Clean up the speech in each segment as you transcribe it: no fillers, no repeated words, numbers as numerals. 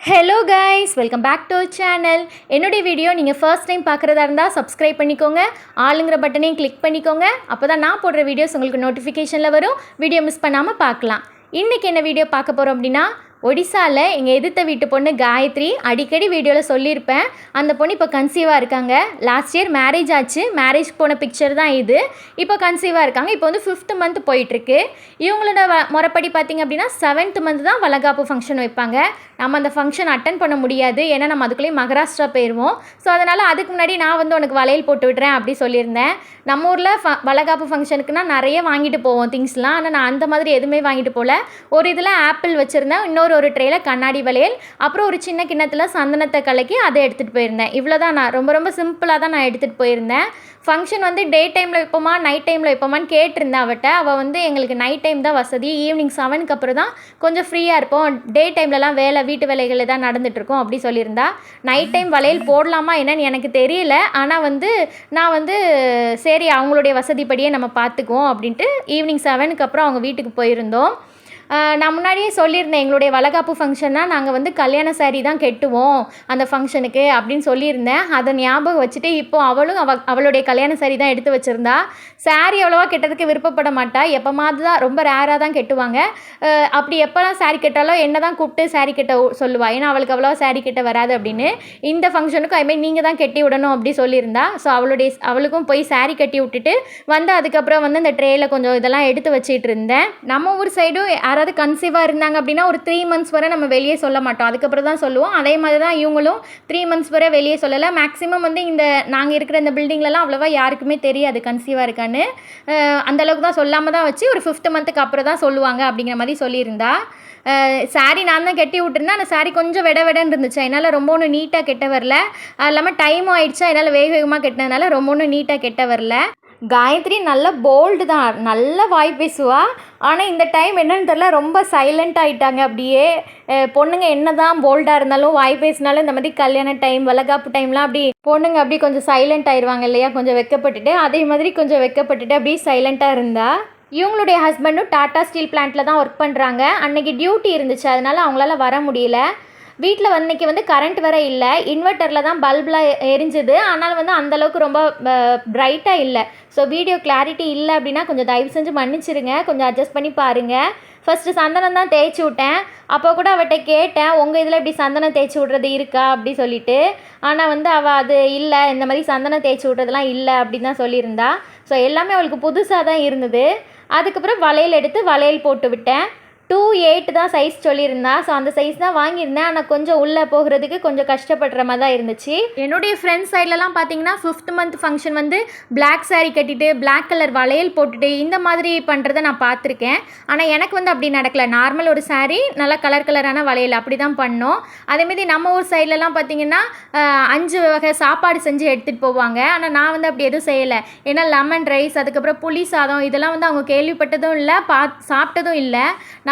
Hello guys, welcome back to our channel. என்னுடைய video நீங்கள் first time பார்க்குறதா இருந்தால் சப்ஸ்கிரைப் பண்ணிக்கோங்க, ஆளுங்கிற பட்டனையும் கிளிக் பண்ணிக்கோங்க. அப்போ தான் நான் போடுற வீடியோஸ் உங்களுக்கு நோட்டிஃபிகேஷனில் வரும். வீடியோ மிஸ் பண்ணாமல் பார்க்கலாம். இன்றைக்கி என்ன வீடியோ பார்க்க போகிறோம் அப்படின்னா, ஒடிசாவில் எங்கள் எதிர்த்த வீட்டு பொண்ணு காயத்ரி, அடிக்கடி வீடியோவில் சொல்லியிருப்பேன். அந்த பொண்ணு இப்போ கன்சீவாக இருக்காங்க. லாஸ்ட் இயர் மேரேஜ் ஆச்சு. மேரேஜ் போன பிக்சர் தான் இது. இப்போ கன்சீவாக இருக்காங்க. இப்போ வந்து 5th மந்த் போயிட்டுருக்கு. இவங்களோட முறைப்படி பார்த்திங்க அப்படின்னா 7th மந்த் தான் வளகாப்பு ஃபங்க்ஷன் வைப்பாங்க. நம்ம அந்த ஃபங்க்ஷன் அட்டன் பண்ண முடியாது, ஏன்னா நம்ம அதுக்குள்ளேயே மகாராஷ்டிரா போயிடுவோம். ஸோ அதனால் அதுக்கு முன்னாடி நான் வந்து உனக்கு வளையல் போட்டு விட்றேன் அப்படி சொல்லியிருந்தேன். நம்ம ஊரில் வளகாப்பு ஃபங்க்ஷனுக்குனா நிறைய வாங்கிட்டு போவோம் திங்ஸ்லாம். ஆனால் நான் அந்த மாதிரி எதுவுமே வாங்கிட்டு போகல. ஒரு இதில் ஆப்பிள் வச்சுருந்தேன், ஒரு ட்ரேயில் கண்ணாடி வளையல், அப்புறம் ஒரு சின்ன கிண்ணத்தில் சந்தனத்தை கலக்கி அதை எடுத்துகிட்டு போயிருந்தேன். இவ்வளோ தான். நான் ரொம்ப சிம்பிளாக தான் நான் எடுத்துகிட்டு போயிருந்தேன். ஃபங்க்ஷன் வந்து டே டைமில் வைப்போமா நைட் டைமில் வைப்போமான்னு கேட்டிருந்தேன் அவட்ட. அவள் வந்து எங்களுக்கு நைட் டைம் தான் வசதி, ஈவினிங் 7க்கு அப்புறம் தான் கொஞ்சம் ஃப்ரீயாக இருப்போம், டே டைம்லலாம் வீட்டு வேலைகள் தான் நடந்துகிட்ருக்கோம் அப்படி சொல்லியிருந்தா. நைட் டைம் வளையல் போடலாமா என்னன்னு எனக்கு தெரியல. ஆனால் வந்து நான் வந்து சரி அவங்களுடைய வசதிப்படியே நம்ம பார்த்துக்குவோம் அப்படின்ட்டு ஈவினிங் 7க்கு அப்புறம் அவங்க வீட்டுக்கு போயிருந்தோம். நான் முன்னாடியே சொல்லியிருந்தேன், எங்களுடைய வளகாப்பு ஃபங்க்ஷன்னா நாங்கள் வந்து கல்யாண சாரீ தான் கெட்டுவோம் அந்த ஃபங்க்ஷனுக்கு அப்படின்னு சொல்லியிருந்தேன். அதை ஞாபகம் வச்சுட்டு இப்போ அவளும் அவளுடைய கல்யாண சாரீ தான் எடுத்து வச்சுருந்தா. சாரீ அவ்வளோவா கெட்டதுக்கு விருப்பப்பட மாட்டா, எப்போமாவது தான், ரொம்ப ரேராக தான் கெட்டுவாங்க. அப்படி எப்போலாம் சாரீ கெட்டாலும் என்ன தான் கூப்பிட்டு சாரீ கெட்ட சொல்லுவாள், ஏன்னா அவளுக்கு அவ்வளோவா சாரீ கெட்ட வராது அப்படின்னு. இந்த ஃபங்க்ஷனுக்கும் அதுமாதிரி நீங்கள் தான் கெட்டி விடணும் அப்படி சொல்லியிருந்தா. ஸோ அவளுக்கும் போய் சாரீ கட்டி விட்டுட்டு வந்து அதுக்கப்புறம் வந்து அந்த ட்ரேயில் கொஞ்சம் இதெல்லாம் எடுத்து வச்சிட்டு இருந்தேன். நம்ம ஊர் சைடும் யாராவது கன்சீவாக இருந்தாங்க அப்படின்னா ஒரு 3 months வரை நம்ம வெளியே சொல்ல மாட்டோம், அதுக்கப்புறம் தான் சொல்லுவோம். அதே மாதிரி தான் இவங்களும் 3 months வரை வெளியே சொல்லலை. மேக்ஸிமம் வந்து நாங்கள் இருக்கிற இந்த பில்டிங்லலாம் அவ்வளோவா யாருக்குமே தெரியாது கன்சீவாக இருக்கான்னு. அந்தளவுக்கு தான் சொல்லாமல் தான் வச்சு ஒரு 5th மந்த்துக்கு அப்புறம் தான் சொல்லுவாங்க அப்படிங்கிற மாதிரி சொல்லியிருந்தா. சாரீ நான் தான் கட்டி விட்டுருந்தேன். அந்த சாரீ கொஞ்சம் வெடன்னு இருந்துச்சு, என்னால் ரொம்ப ஒன்றும் நீட்டாக கெட்ட வரல. அது இல்லாமல் டைமும் ஆயிடுச்சா, என்னால் வேகமாக கெட்டினதுனால ரொம்ப ஒன்றும் நீட்டாக கெட்ட வரல. காயத்ரி நல்ல போல்டு தான், நல்ல வாய் பேசுவா. ஆனால் இந்த டைம் என்னன்னு தெரில, ரொம்ப சைலண்ட் ஆகிட்டாங்க. அப்படியே பொண்ணுங்க என்ன தான் போல்டாக இருந்தாலும் வாய் பேசினாலும் இந்த மாதிரி கல்யாண டைம் வளகாப்பு டைம்லாம் அப்படி பொண்ணுங்க அப்படி கொஞ்சம் சைலண்ட் ஆயிடுவாங்க இல்லையா, கொஞ்சம் வெக்கப்பட்டுட்டு. அதே மாதிரி கொஞ்சம் வெக்கப்பட்டுட்டு அப்படியே சைலண்ட்டாக இருந்தா. இவங்களுடைய ஹஸ்பண்டும் டாடா ஸ்டீல் பிளான்ட்டில் தான் ஒர்க் பண்ணுறாங்க. அன்றைக்கி டியூட்டி இருந்துச்சு, அதனால் அவங்களால வர முடியல. வீட்டில் அன்றைக்கி வந்து கரண்ட் வர இல்லை, இன்வெர்ட்டரில் தான் பல்பெலாம் எரிஞ்சுது. ஆனால் வந்து அந்தளவுக்கு ரொம்ப ப்ரைட்டாக இல்லை. ஸோ வீடியோ கிளாரிட்டி இல்லை அப்படின்னா கொஞ்சம் தயவு செஞ்சு மன்னிச்சிருங்க, கொஞ்சம் அட்ஜஸ்ட் பண்ணி பாருங்கள். ஃபஸ்ட்டு சந்தனம் தான் தேய்ச்சி விட்டேன். அப்போ கூட அவட்ட கேட்டேன், உங்கள் இதில் இப்படி சந்தனம் தேய்ச்சி விட்றது இருக்கா அப்படி சொல்லிட்டு. ஆனால் வந்து அவள் அது இல்லை, இந்த மாதிரி சந்தனம் தேய்ச்சி விட்றதுலாம் இல்லை அப்படின்னு தான் சொல்லியிருந்தா. ஸோ எல்லாமே அவளுக்கு புதுசாக தான் இருந்தது. அதுக்கப்புறம் வளையல் எடுத்து வளையல் போட்டு விட்டேன். 2.8 தான் சைஸ் சொல்லியிருந்தா. ஸோ அந்த சைஸ் தான் வாங்கியிருந்தேன். ஆனால் கொஞ்சம் உள்ளே போகிறதுக்கு கொஞ்சம் கஷ்டப்படுற மாதிரி தான் இருந்துச்சு. என்னுடைய ஃப்ரெண்ட்ஸ் சைட்லலாம் பார்த்தீங்கன்னா 5th மந்த் ஃபங்க்ஷன் வந்து பிளாக் சாரீ கட்டிட்டு பிளாக் கலர் வளையல் போட்டுட்டு இந்த மாதிரி பண்ணுறதை நான் பார்த்துருக்கேன். ஆனால் எனக்கு வந்து அப்படி நடக்கலை. நார்மல் ஒரு சாரீ, நல்லா கலரான வளையல் அப்படி தான் பண்ணோம். அதேமாதிரி நம்ம ஊர் சைட்லலாம் பார்த்தீங்கன்னா 5 வகை சாப்பாடு செஞ்சு எடுத்துகிட்டு போவாங்க. ஆனால் நான் வந்து அப்படி எதுவும் செய்யலை. ஏன்னா லெமன் ரைஸ், அதுக்கப்புறம் புளி சாதம், இதெல்லாம் வந்து அவங்க கேள்விப்பட்டதும் இல்லை, சாப்பிட்டதும் இல்லை.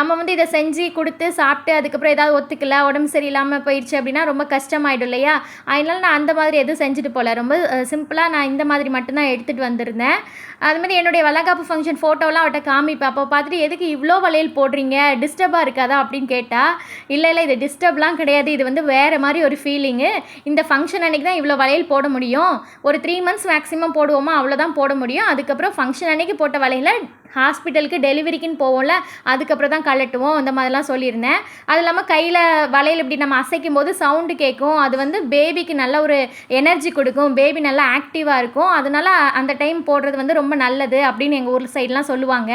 நம்ம வந்து இதை செஞ்சு கொடுத்து சாப்பிட்டு அதுக்கப்புறம் ஏதாவது ஒத்துக்கல, உடம்பு சரியில்லாமல் போயிடுச்சு அப்படின்னா ரொம்ப கஷ்டமாயிடும் இல்லையா. அதனால நான் அந்த மாதிரி எதுவும் செஞ்சுட்டு போகல. ரொம்ப சிம்பிளாக நான் இந்த மாதிரி மட்டும்தான் எடுத்துகிட்டு வந்திருந்தேன். அதுமாதிரி என்னுடைய வளகாப்பு ஃபங்க்ஷன் ஃபோட்டோலாம் அவட்ட காமிப்பேன். அப்போ பார்த்துட்டு எதுக்கு இவ்வளோ வளையல் போடுறீங்க, டிஸ்டர்பாக இருக்காதா அப்படின்னு கேட்டால், இல்லை இது டிஸ்டர்ப்லாம் கிடையாது, இது வந்து வேறு மாதிரி ஒரு ஃபீலிங்கு. இந்த ஃபங்க்ஷன் அன்றைக்கி தான் இவ்வளோ வளையல் போட முடியும், ஒரு 3 months மேக்ஸிமம் போடுவோமா, அவ்வளோதான் போட முடியும். அதுக்கப்புறம் ஃபங்க்ஷன் அன்றைக்கி போட்ட வளையல ஹாஸ்பிட்டலுக்கு டெலிவரிக்குன்னு போவோம்ல, அதுக்கப்புறம் தான் கலட்டுவோம், அந்த மாதிரிலாம் சொல்லியிருந்தேன். அது இல்லாமல் கையில் வளையல் இப்படி நம்ம அசைக்கும் போது சவுண்டு கேட்கும், அது வந்து பேபிக்கு நல்ல ஒரு எனர்ஜி கொடுக்கும், பேபி நல்லா ஆக்டிவாக இருக்கும், அதனால அந்த டைம் போடுறது வந்து ரொம்ப நல்லது அப்படின்னு எங்கள் ஊர் சைட்லாம் சொல்லுவாங்க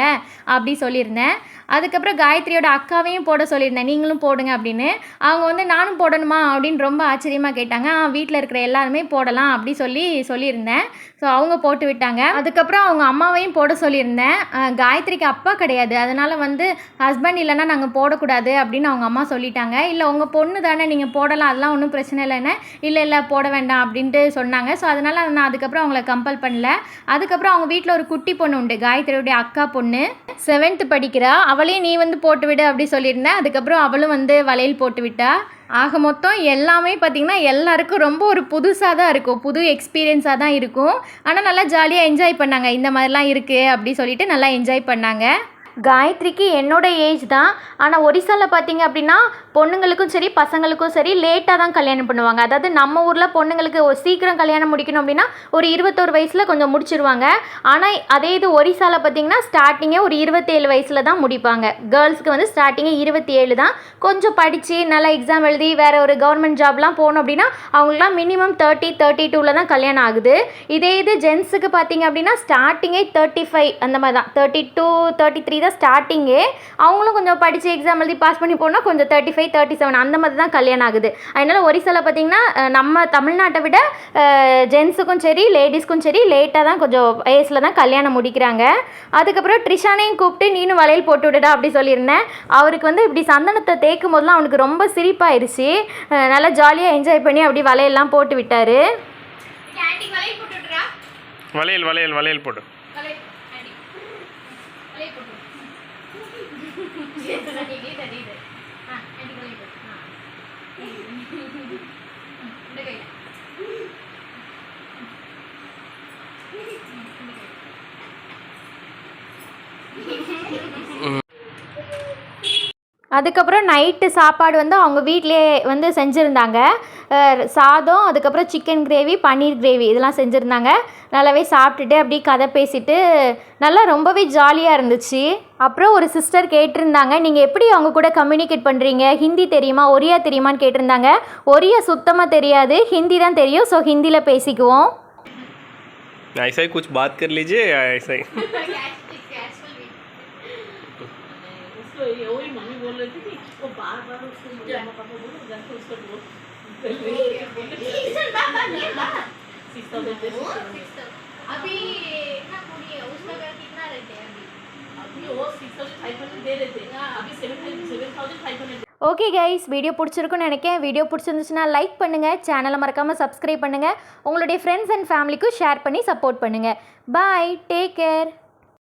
அப்படி சொல்லியிருந்தேன். அதுக்கப்புறம் காயத்ரியோட அக்காவையும் போட சொல்லியிருந்தேன், நீங்களும் போடுங்க அப்படின்னு. அவங்க வந்து நானும் போடணுமா அப்படின்னு ரொம்ப ஆச்சரியமாக கேட்டாங்க. வீட்டில் இருக்கிற எல்லாருமே போடலாம் அப்படி சொல்லியிருந்தேன். ஸோ அவங்க போட்டு விட்டாங்க. அதுக்கப்புறம் அவங்க அம்மாவையும் போட சொல்லியிருந்தேன். காயத்ரிக்கு அப்பா கிடையாது, அதனால் வந்து ஹஸ்பண்ட் இல்லைன்னா நாங்கள் போடக்கூடாது அப்படின்னு அவங்க அம்மா சொல்லிட்டாங்க. இல்லை உங்கள் பொண்ணு தானே, நீங்கள் போடலாம், அதெல்லாம் ஒன்றும் பிரச்சனை இல்லைன்னு. இல்லை போட வேண்டாம் அப்படின்ட்டு சொன்னாங்க. ஸோ அதனால் நான் அதுக்கப்புறம் அவங்கள கம்பல் பண்ணல. அதுக்கப்புறம் அவங்க வீட்டில் ஒரு குட்டி பொண்ணு உண்டு, காயத்ரியோடைய அக்கா பொண்ணு, 7th படிக்கிறா. அவளையும் நீ வந்து போட்டு விடு அப்படி சொல்லியிருந்தேன். அதுக்கப்புறம் அவளும் வந்து வளையல் போட்டு விட்டா. ஆக மொத்தம் எல்லாமே பார்த்திங்கன்னா எல்லாருக்கும் ரொம்ப ஒரு புதுசாக தான் இருக்கும், புது எக்ஸ்பீரியன்ஸாக தான் இருக்கும். ஆனால் நல்லா ஜாலியாக என்ஜாய் பண்ணாங்க. இந்த மாதிரிலாம் இருக்குது அப்படி சொல்லிட்டு நல்லா என்ஜாய் பண்ணாங்க. காயத்ரிக்கு என்னோட ஏஜ் தான். ஆனால் ஒரிசாவில் பார்த்தீங்க அப்படின்னா பொண்ணுங்களுக்கும் சரி பசங்களுக்கும் சரி லேட்டாக தான் கல்யாணம் பண்ணுவாங்க. அதாவது நம்ம ஊரில் பொண்ணுங்களுக்கு சீக்கிரம் கல்யாணம் முடிக்கணும் அப்படின்னா ஒரு 21 வயசில் கொஞ்சம் முடிச்சிருவாங்க. ஆனால் அதே இது ஒரிசாவில் பார்த்திங்கன்னா ஸ்டார்டிங்கே ஒரு 27 வயசில் தான் முடிப்பாங்க. கேர்ள்ஸுக்கு வந்து ஸ்டார்டிங்கே 27 தான். கொஞ்சம் படித்து நல்லா எக்ஸாம் எழுதி வேறு ஒரு கவர்மெண்ட் ஜாப்லாம் போகணும் அப்படின்னா அவங்களுக்குலாம் மினிமம் 32 தான் கல்யாணம் ஆகுது. இதே இது ஜென்ஸுக்கு பார்த்திங்க அப்படின்னா ஸ்டார்டிங்கே 35 அந்த மாதிரி தான், 32 33 தான் ஸ்டார்டிங்கே. அவங்களும் கொஞ்சம் படித்து எக்ஸாம் எழுதி பாஸ் பண்ணி போனால் கொஞ்சம் 35 37 அந்த மாதிரி தான் கல்யாணம் ஆகுது. அதனால் ஒரிசாவில் பார்த்திங்கன்னா நம்ம தமிழ்நாட்டை விட ஜென்ஸுக்கும் சரி லேடிஸ்க்கும் சரி லேட்டாக தான் கொஞ்சம் வயசில் தான் கல்யாணம் முடிக்கிறாங்க. அதுக்கப்புறம் ட்ரிஷானையும் கூப்பிட்டு நீனும் வளையல் போட்டு விடுடா அப்படி சொல்லியிருந்தேன். அவருக்கு வந்து இப்படி சந்தனத்தை தேய்க்கும் போதெல்லாம் அவனுக்கு ரொம்ப சிரிப்பாயிருச்சு. நல்லா ஜாலியாக என்ஜாய் பண்ணி அப்படி வளையல்லாம் போட்டு விட்டார். வளையல் வளையல் வளையல் போட்டு அதுக்கப்புறம் நைட்டு சாப்பாடு வந்து அவங்க வீட்டிலே வந்து செஞ்சுருந்தாங்க. சாதம், அதுக்கப்புறம் சிக்கன் கிரேவி, பன்னீர் கிரேவி இதெல்லாம் செஞ்சுருந்தாங்க. நல்லாவே சாப்பிட்டுட்டு அப்படியே கதை பேசிட்டு நல்லா ரொம்பவே ஜாலியாக இருந்துச்சு. அப்புறம் ஒரு சிஸ்டர் கேட்டிருந்தாங்க, நீங்கள் எப்படி அவங்க கூட கம்யூனிகேட் பண்ணுறீங்க, ஹிந்தி தெரியுமா ஒரியா தெரியுமான்னு கேட்டிருந்தாங்க. ஒரியா சுத்தமாக தெரியாது, ஹிந்தி தான் தெரியும். ஸோ ஹிந்தியில் பேசிக்குவோம். ऐसा ही कुछ बात कर लीजिए या ऐसा ही उसको वही मम्मी बोल रही थी कि वो बार-बार उसको मम्मा पापा बोलो जाके उसको बोल अभी ना पूरी उसका घर कितना रहते हैं अभी वो 6,500 दे रहे थे, अभी 7,500. ஓகே கைஸ், வீடியோ பிடிச்சிருக்குன்னு நினைக்கிறேன். வீடியோ பிடிச்சிருந்துச்சுன்னா லைக் பண்ணுங்கள், சேனலை மறக்காமல் சப்ஸ்கிரைப் பண்ணுங்கள், உங்களுடைய ஃப்ரெண்ட்ஸ் அண்ட் ஃபேமிலிக்கும் ஷேர் பண்ணி சப்போர்ட் பண்ணுங்கள். பாய், டேக் கேர்.